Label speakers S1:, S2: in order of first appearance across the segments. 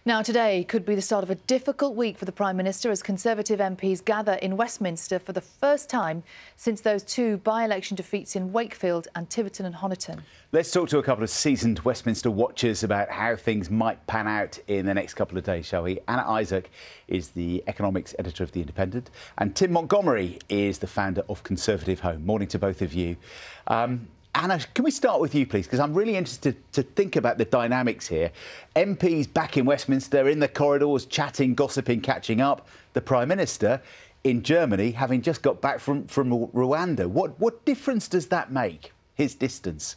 S1: Now, today could be the start of a difficult week for the Prime Minister as Conservative MPs gather in Westminster for the first time since those two by-election defeats in Wakefield and Tiverton and Honiton. Let's talk to a couple of seasoned Westminster watchers about how things might pan out in the next couple of days, shall we? Anna Issac is the economics editor of The Independent, and Tim Montgomerie is the founder of Conservative Home. Morning to both of you. Anna, can we start with you, please? Because I'm really interested to think about the dynamics here. MPs back in Westminster, in the corridors, chatting, gossiping, catching up. The Prime Minister in Germany, having just got back from Rwanda. What difference does that make, his distance?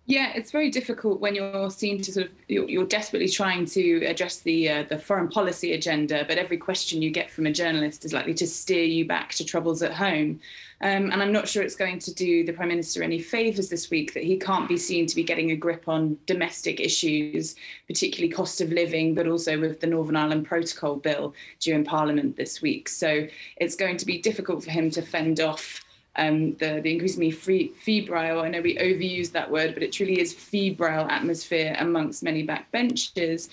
S2: Yeah, it's very difficult when you're seen to you're desperately trying to address the foreign policy agenda, but every question you get from a journalist is likely to steer you back to troubles at home. And I'm not sure it's going to do the Prime Minister any favours this week that he can't be seen to be getting a grip on domestic issues, particularly cost of living, but also with the Northern Ireland Protocol Bill due in Parliament this week. So it's going to be difficult for him to fend off the increasingly febrile, I know we overuse that word, but it truly is febrile atmosphere amongst many backbenchers,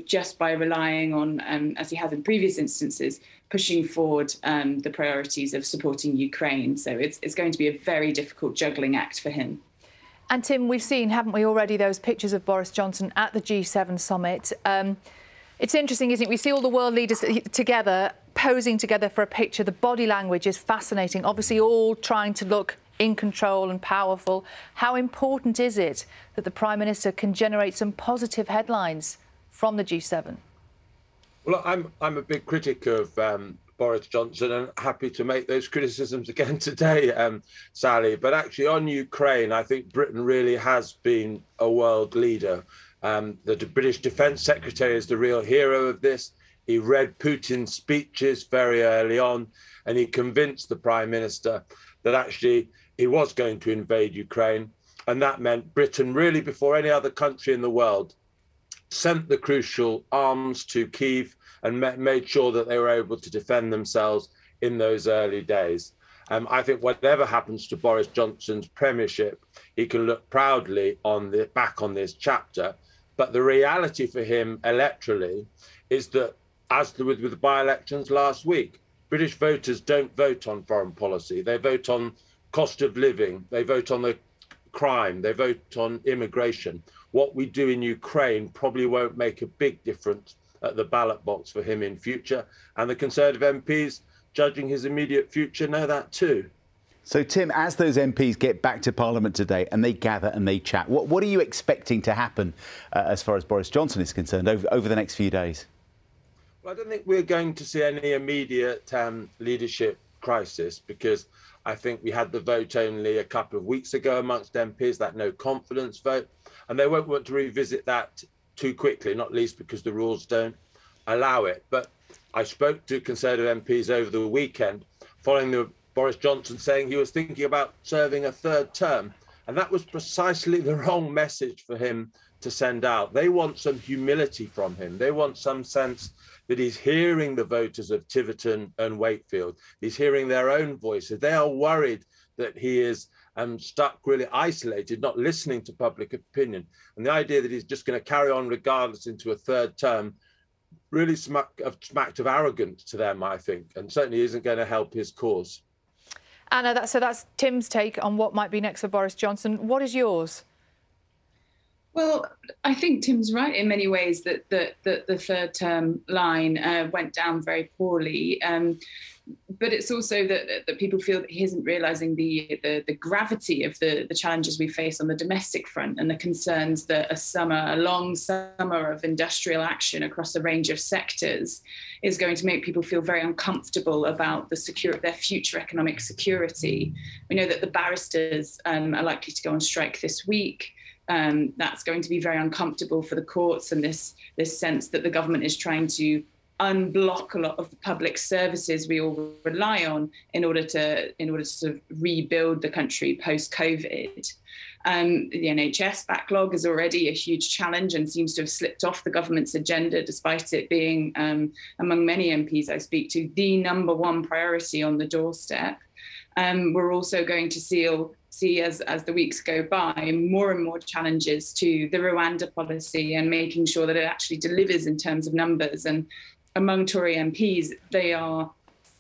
S2: just by relying on, as he has in previous instances, pushing forward the priorities of supporting Ukraine. So it's going to be a very difficult juggling act for him.
S1: And Tim, we've seen, haven't we already, those pictures of Boris Johnson at the G7 summit. It's interesting, isn't it? We see all the world leaders together, posing together for a picture. The body language is fascinating, obviously all trying to look in control and powerful. How important is it that the Prime Minister can generate some positive headlines from the G7?
S3: Well, I'm a big critic of Boris Johnson and happy to make those criticisms again today, Sally. But actually on Ukraine, I think Britain really has been a world leader. The British Defence Secretary is the real hero of this. He read Putin's speeches very early on, and he convinced the Prime Minister that actually he was going to invade Ukraine. And that meant Britain, really before any other country in the world, sent the crucial arms to Kyiv and made sure that they were able to defend themselves in those early days. I think whatever happens to Boris Johnson's premiership, he can look proudly back on this chapter. But the reality for him electorally is that, as with the by-elections last week, British voters don't vote on foreign policy. They vote on cost of living. They vote on the crime. They vote on immigration. What we do in Ukraine probably won't make a big difference at the ballot box for him in future. And the Conservative MPs, judging his immediate future, know that too.
S4: So, Tim, as those MPs get back to Parliament today and they gather and they chat, what are you expecting to happen as far as Boris Johnson is concerned over the next few days?
S3: Well, I don't think we're going to see any immediate leadership crisis, because I think we had the vote only a couple of weeks ago amongst MPs, that no confidence vote, and they won't want to revisit that too quickly, not least because the rules don't allow it. But I spoke to Conservative MPs over the weekend following the Boris Johnson saying he was thinking about serving a third term. And that was precisely the wrong message for him to send out. They want some humility from him. They want some sense that he's hearing the voters of Tiverton and Wakefield. He's hearing their own voices. They are worried that he is stuck really isolated, not listening to public opinion. And the idea that he's just going to carry on regardless into a third term really smacked of arrogance to them, I think, and certainly isn't going to help his cause.
S1: Anna, that's Tim's take on what might be next for Boris Johnson. What is yours?
S2: Well, I think Tim's right in many ways that the third term line went down very poorly. But it's also that people feel that he isn't realising the gravity of the challenges we face on the domestic front and the concerns that a long summer of industrial action across a range of sectors is going to make people feel very uncomfortable about their future economic security. We know that the barristers are likely to go on strike this week. That's going to be very uncomfortable for the courts, and this sense that the government is trying to unblock a lot of the public services we all rely on in order to sort of rebuild the country post-COVID. The NHS backlog is already a huge challenge and seems to have slipped off the government's agenda, despite it being, among many MPs I speak to, the #1 priority on the doorstep. We're also going to see as the weeks go by more and more challenges to the Rwanda policy and making sure that it actually delivers in terms of numbers. And among Tory MPs, they are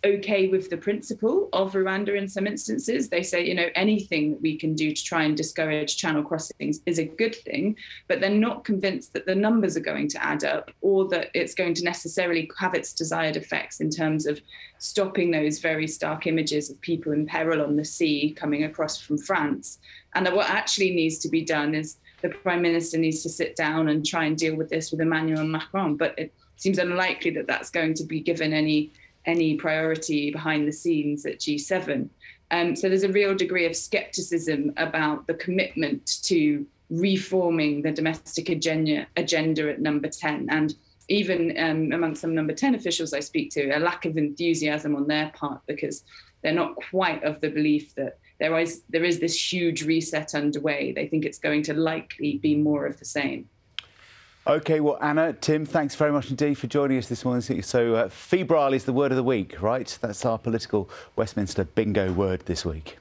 S2: okay with the principle of Rwanda in some instances. They say, anything that we can do to try and discourage channel crossings is a good thing, but they're not convinced that the numbers are going to add up or that it's going to necessarily have its desired effects in terms of stopping those very stark images of people in peril on the sea coming across from France. And that what actually needs to be done is the Prime Minister needs to sit down and try and deal with this with Emmanuel Macron. But it seems unlikely that that's going to be given any priority behind the scenes at G7. So there's a real degree of scepticism about the commitment to reforming the domestic agenda at number 10. And even among some number 10 officials I speak to, a lack of enthusiasm on their part, because they're not quite of the belief that there is this huge reset underway. They think it's going to likely be more of the same.
S4: OK, well, Anna, Tim, thanks very much indeed for joining us this morning. So febrile is the word of the week, right? That's our political Westminster bingo word this week.